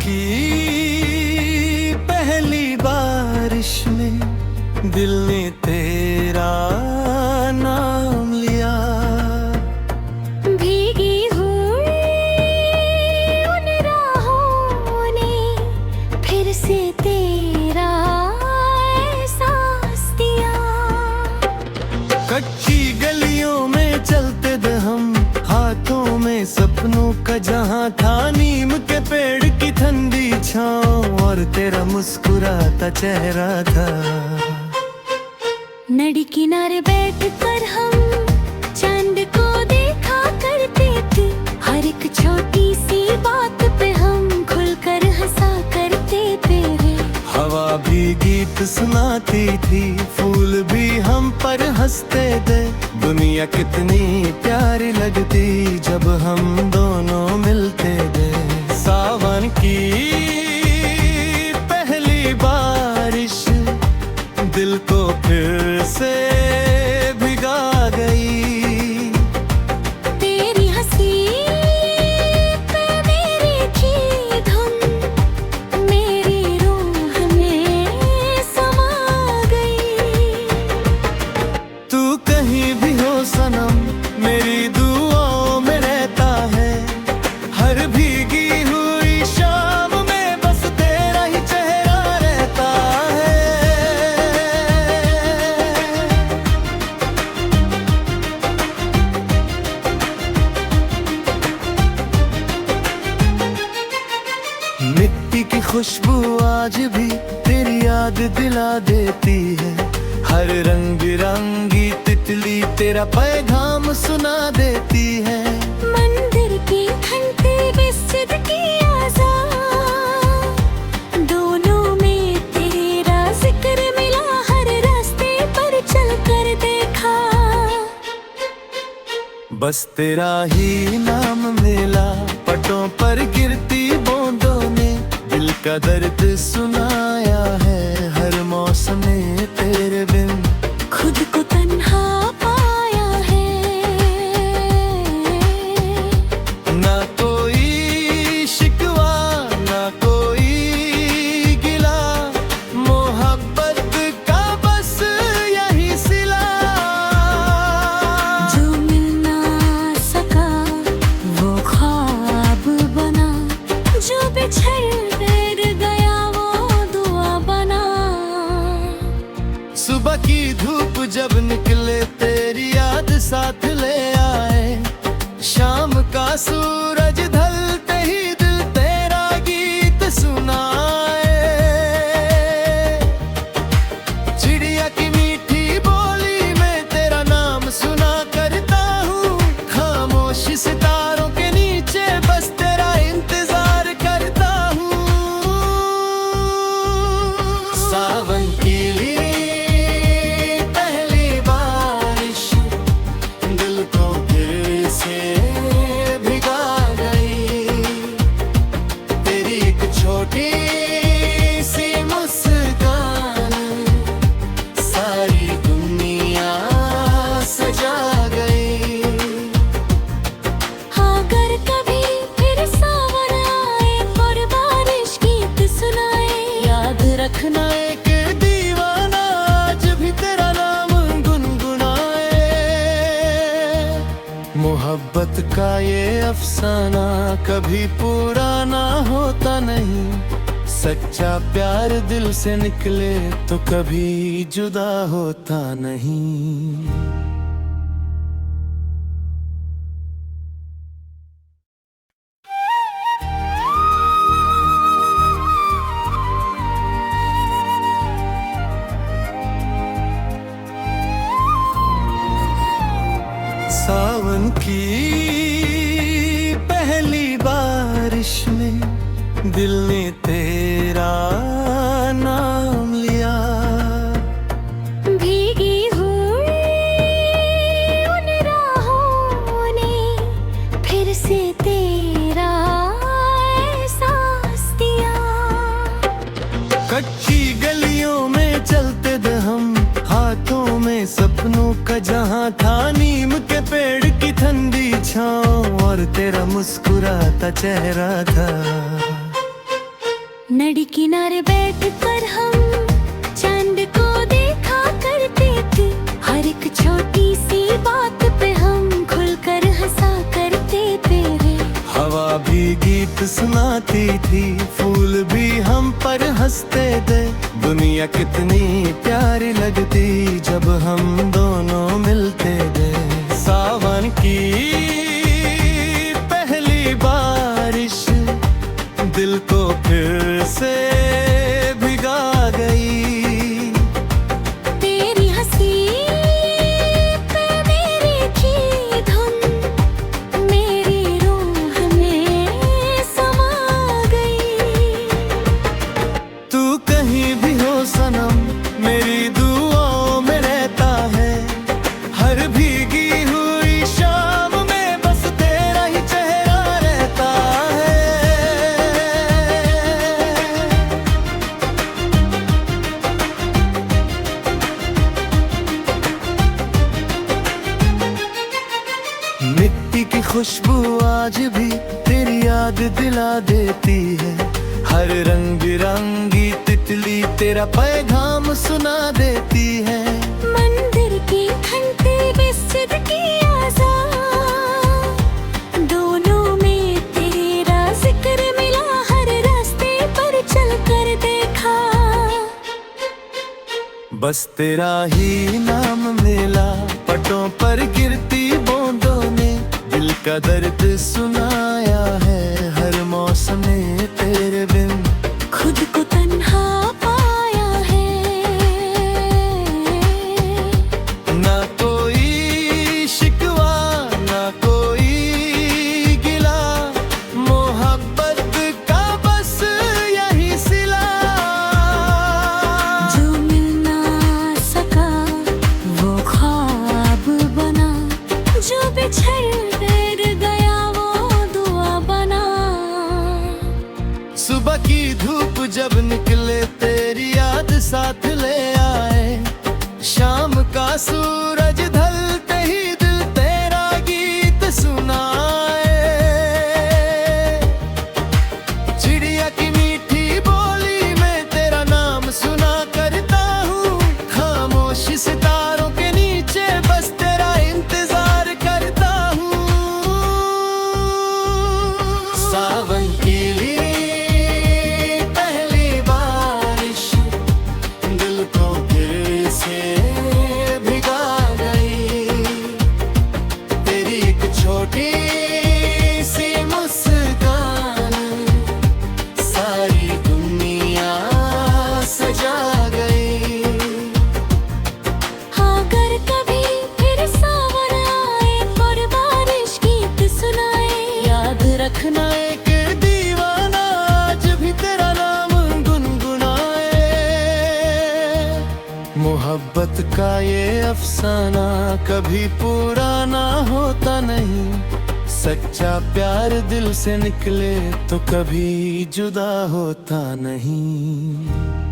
की पहली बारिश में दिल ने तेरा नाम लिया। भीगी हुई उन राहों ने फिर से तेरा एहसास दिया। कच्ची गलियों में चलते थे हम, हाथों में सपनों का जहां था, नीम के पेड़ की ठंडी छाँव और तेरा मुस्कुराता चेहरा था। नदी किनारे बैठकर हम चांद को देखा करते थे, हर एक छोटी सी बात पे हम खुलकर हंसा करते थे। हवा भी गीत सुनाती थी, फूल भी हम पर हंसते थे। दुनिया कितनी प्यारी लगती जब हम दोनों मिलते थे। सावन की पहली बारिश दिल को फिर से भिगा गई। तेरी हंसी पे मेरी थी धुन, मेरी रूह में समा गई। तू कहीं भी हो सनम, मेरी दुआओं में रहता है। हर भीगी हुई शाम में बस तेरा ही चेहरा रहता है। मिट्टी की खुशबू आज भी तेरी याद दिला देती है। हर रंग बिरंगी तितली तेरा पैगाम सुना देती है। मंदिर की घंटी मस्जिद की आज़ान, दोनों में तेरा जिक्र मिला। हर रास्ते पर चल कर देखा, बस तेरा ही नाम मिला। पटों पर गिरती बूंदों ने दिल का दर्द सुनाया है। हर मौसम में तेरे बिन खुद को तन्हा पाया है। ना कोई शिकवा ना कोई गिला, मोहब्बत का बस यही सिला। जो मिल ना सका वो ख्वाब बना, जो बिछड़ कर गया वो दुआ बना। सुबह की धूप जब निकले तेरी याद साथ ले आए। शाम का सूरज ढलते ही दिल तेरा गीत सुनाए। चिड़िया की मीठी बोली में तेरा नाम सुना करता हूँ। खामोश सितारों के नीचे बस तेरा इंतजार करता हूँ। सावन की पहली बारिश दिल को फिर से भिगा गई। तेरी एक छोटी सी मुस्कान सारी दुनिया सजा गई। अगर कभी फिर सावन आए और बारिश गीत सुनाए, याद रखना एक दीवाना आज भी तेरा नाम गुनगुनाए। मोहब्बत का ये अफसाना कभी पूरा ना होता नहीं। सच्चा प्यार दिल से निकले तो कभी जुदा होता नहीं। सावन की पहली बारिश में दिल ने तेरा नाम लिया। भीगी हुई उन राहों ने फिर से तेरा एहसास दिया। कच्ची गलियों में चलते थे हम, हाथों में सपनों का जहां था, नीम के पेड़ की ठंडी छाँव और तेरा मुस्कुराता चेहरा था। नदी किनारे बैठ कर हम चांद को देखा करते थे। हर एक छोटी सी बात पे हम खुलकर हंसा करते थे। हवा भी गीत सुनाती थी, फूल भी हम पर हंसते थे। दुनिया कितनी प्यारी लगती जब हम दोनों मिलते थे। सावन की पहली बारिश दिल को फिर से भिगा गई। तेरी हंसी पे मेरी थी धुन, मेरी रूह में समा गई। तू कहीं भी हो सनम, मेरी दुआओं में रहता है। हर भीगी हुई शाम में बस तेरा ही चेहरा रहता है। मिट्टी की खुशबू आज भी तेरी याद दिला देती है। हर रंग बिरंगी तितली तेरा पैगाम सुना देती है। मंदिर की घंटी मस्जिद की आज़ान, दोनों में तेरा जिक्र मिला। हर रास्ते पर चल कर देखा, बस तेरा ही नाम मिला। पटों पर गिरती बूंदों ने दिल का दर्द सुनाया है। हर मौसम में तेरे बिन खुद को तन्हा पाया है। ना कोई शिकवा ना कोई गिला, मोहब्बत का बस यही सिला। जो मिल ना सका वो ख्वाब बना, जो बिछड़ कर गया वो दुआ बना। सुबह की धूप जब निकले तेरी याद साथ ले आए। शाम का सूरज ढलते ही दिल तेरा गीत सुनाए। चिड़िया की मीठी बोली में तेरा नाम सुना करता हूँ। खामोश सितारों के नीचे बस तेरा इंतजार करता हूँ। सावन की पहली बारिश दिल को फिर से भिगा गई। तेरी एक छोटी सी मुस्कान सारी दुनिया सजा गई। अगर कभी फिर सावन आए और बारिश गीत सुनाए, याद रखना एक दीवाना आज भी तेरा नाम गुनगुनाए। मोहब्बत का ये अफसाना कभी पूरा ना होता नहीं। सच्चा प्यार दिल से निकले तो कभी जुदा होता नहीं।